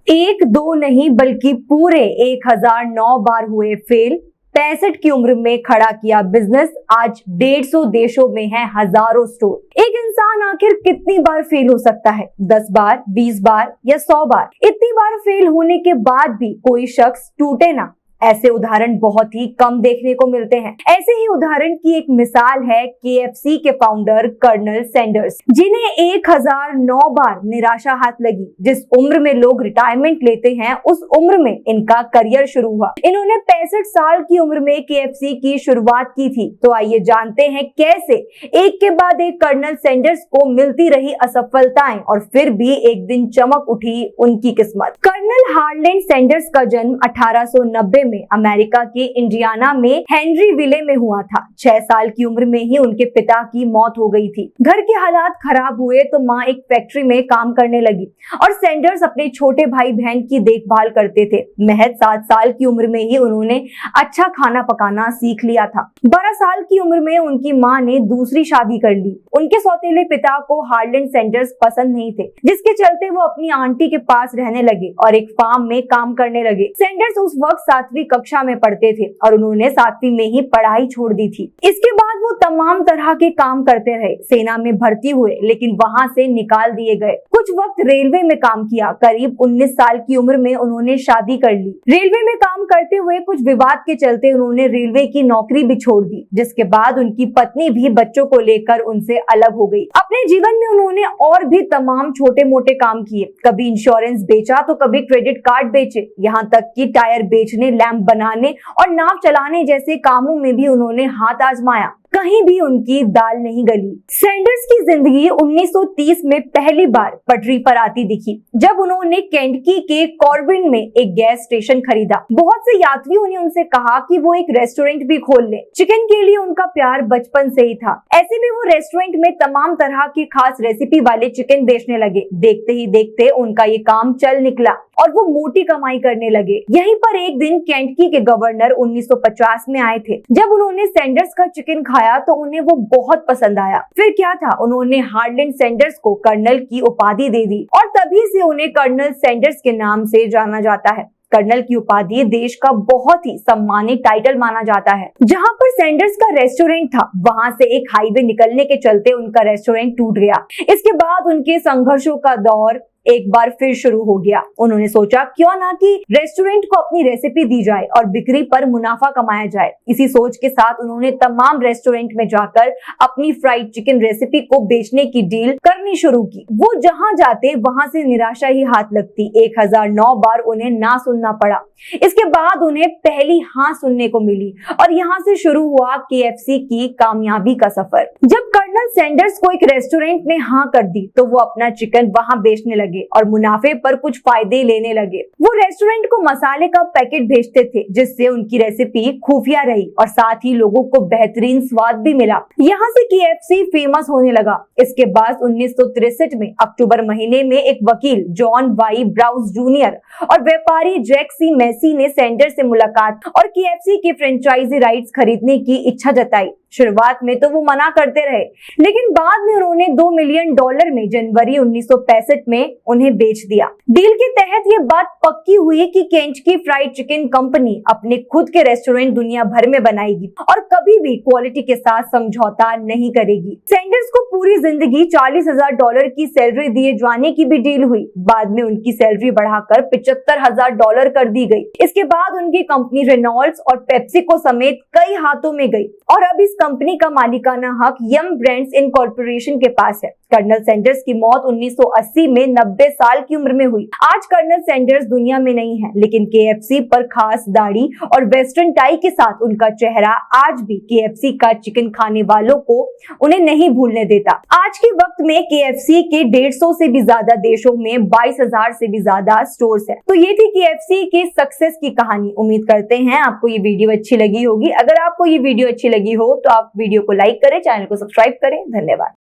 एक दो नहीं बल्कि पूरे 1009 बार हुए फेल। 65 की उम्र में खड़ा किया बिजनेस, आज 150 देशों में है हजारों स्टोर। एक इंसान आखिर कितनी बार फेल हो सकता है? 10 बार, 20 बार या 100 बार? इतनी बार फेल होने के बाद भी कोई शख्स टूटे ना, ऐसे उदाहरण बहुत ही कम देखने को मिलते हैं। ऐसे ही उदाहरण की एक मिसाल है KFC के फाउंडर कर्नल सैंडर्स, जिन्हें 1009 बार निराशा हाथ लगी। जिस उम्र में लोग रिटायरमेंट लेते हैं, उस उम्र में इनका करियर शुरू हुआ। इन्होंने 65 साल की उम्र में KFC की शुरुआत की थी। तो आइए जानते हैं कैसे एक के बाद एक कर्नल सैंडर्स को मिलती रही असफलताएं और फिर भी एक दिन चमक उठी उनकी किस्मत। कर्नल हार्लैंड सैंडर्स का जन्म 1890 में अमेरिका के इंडियाना में हेनरीविले में हुआ था। 6 साल की उम्र में ही उनके पिता की मौत हो गई थी। घर के हालात खराब हुए तो माँ एक फैक्ट्री में काम करने लगी और सैंडर्स अपने छोटे भाई बहन की देखभाल करते थे। महज 7 साल की उम्र में ही उन्होंने अच्छा खाना पकाना सीख लिया था। 12 साल की उम्र में उनकी माँ ने दूसरी शादी कर ली। उनके सौतेले पिता को हार्लैंड सैंडर्स पसंद नहीं थे, जिसके चलते वो अपनी आंटी के पास रहने लगे और एक फार्म में काम करने लगे। सैंडर्स उस वक्त 7वीं कक्षा में पढ़ते थे और उन्होंने 7वीं में ही पढ़ाई छोड़ दी थी। इसके बाद वो तमाम तरह के काम करते रहे। सेना में भर्ती हुए लेकिन वहां से निकाल दिए गए। कुछ वक्त रेलवे में काम किया। करीब 19 साल की उम्र में उन्होंने शादी कर ली। रेलवे में काम करते हुए कुछ विवाद के चलते उन्होंने रेलवे की नौकरी भी छोड़ दी, जिसके बाद उनकी पत्नी भी बच्चों को लेकर उनसे अलग हो गई। अपने जीवन में उन्होंने और भी तमाम छोटे मोटे काम किए। कभी इंश्योरेंस बेचा तो कभी क्रेडिट कार्ड बेचे, यहाँ तक कि टायर बेचने, लैंप बनाने और नाव चलाने जैसे कामों में भी उन्होंने हाथ आजमाया। कहीं भी उनकी दाल नहीं गली। सैंडर्स की जिंदगी 1930 में पहली बार पटरी पर आती दिखी, जब उन्होंने केंटकी के कॉर्बिन में एक गैस स्टेशन खरीदा। बहुत से यात्रियों ने उनसे कहा कि वो एक रेस्टोरेंट भी खोल ले। चिकन के लिए उनका प्यार बचपन से ही था। ऐसे में वो रेस्टोरेंट में तमाम तरह की खास रेसिपी वाले चिकन बेचने लगे। देखते ही देखते उनका ये काम चल निकला और वो मोटी कमाई करने लगे। यहीं पर एक दिन केंटकी के गवर्नर 1950 में आए थे। जब उन्होंने सैंडर्स का चिकन खाया तो उन्हें वो बहुत पसंद आया। फिर क्या था, उन्होंने हार्लैंड सैंडर्स को कर्नल की उपाधि दे दी और तभी से उन्हें कर्नल सैंडर्स के नाम से जाना जाता है। कर्नल की उपाधि देश का बहुत ही सम्मानित टाइटल माना जाता है। जहां पर सैंडर्स का रेस्टोरेंट था, वहां से एक हाईवे निकलने के चलते उनका रेस्टोरेंट टूट गया। इसके बाद उनके संघर्षों का दौर एक बार फिर शुरू हो गया। उन्होंने सोचा क्यों ना कि रेस्टोरेंट को अपनी रेसिपी दी जाए और बिक्री पर मुनाफा कमाया जाए। इसी सोच के साथ उन्होंने तमाम रेस्टोरेंट में जाकर अपनी फ्राइड चिकन रेसिपी को बेचने की डील करनी शुरू की। वो जहां जाते वहां से निराशा ही हाथ लगती। 1009 बार उन्हें ना सुनना पड़ा। इसके बाद उन्हें पहली हाँ सुनने को मिली और यहाँ से शुरू हुआ KFC की कामयाबी का सफर। जब कर्नल सैंडर्स को एक रेस्टोरेंट ने हाँ कर दी तो वो अपना चिकन वहां बेचने लगे और मुनाफे पर कुछ फायदे लेने लगे। वो रेस्टोरेंट को मसाले का पैकेट भेजते थे, जिससे उनकी रेसिपी खुफिया रही और साथ ही लोगों को बेहतरीन स्वाद भी मिला। यहाँ से KFC फेमस होने लगा। इसके बाद 1963 में अक्टूबर महीने में एक वकील जॉन वाई ब्राउस जूनियर और व्यापारी जैक सी मैसी ने सैंडर्स से मुलाकात और KFC की फ्रेंचाइजी राइट्स खरीदने की इच्छा जताई। शुरुआत में तो वो मना करते रहे, लेकिन बाद में उन्होंने $2 मिलियन में जनवरी 1965 में उन्हें बेच दिया। डील के तहत ये बात पक्की हुई कि केंटकी फ्राइड चिकन कंपनी अपने खुद के रेस्टोरेंट दुनिया भर में बनाएगी और कभी भी क्वालिटी के साथ समझौता नहीं करेगी। सैंडर्स को पूरी जिंदगी $40,000 की सैलरी दिए जाने की भी डील हुई। बाद में उनकी सैलरी बढ़ाकर $75,000 कर दी गई। इसके बाद उनकी कंपनी रेनॉल्ड्स और पेप्सिको समेत कई हाथों में गई और अब इस कंपनी का मालिकाना हक यम ब्रांड्स इनकॉर्पोरेशन के पास है। कर्नल सैंडर्स की मौत 1980 में 90 साल की उम्र में हुई। आज कर्नल सैंडर्स दुनिया में नहीं है, लेकिन KFC पर खास दाढ़ी और वेस्टर्न टाई के साथ उनका चेहरा आज भी KFC का चिकन खाने वालों को उन्हें नहीं भूलने देता। आज के वक्त में KFC के 150 से भी ज्यादा देशों में 22,000 से भी ज्यादा स्टोर्स है। तो ये थी KFC के सक्सेस की कहानी। उम्मीद करते हैं आपको ये वीडियो अच्छी लगी होगी। अगर आपको ये वीडियो अच्छी लगी हो तो आप वीडियो को लाइक करें, चैनल को सब्सक्राइब करें। धन्यवाद।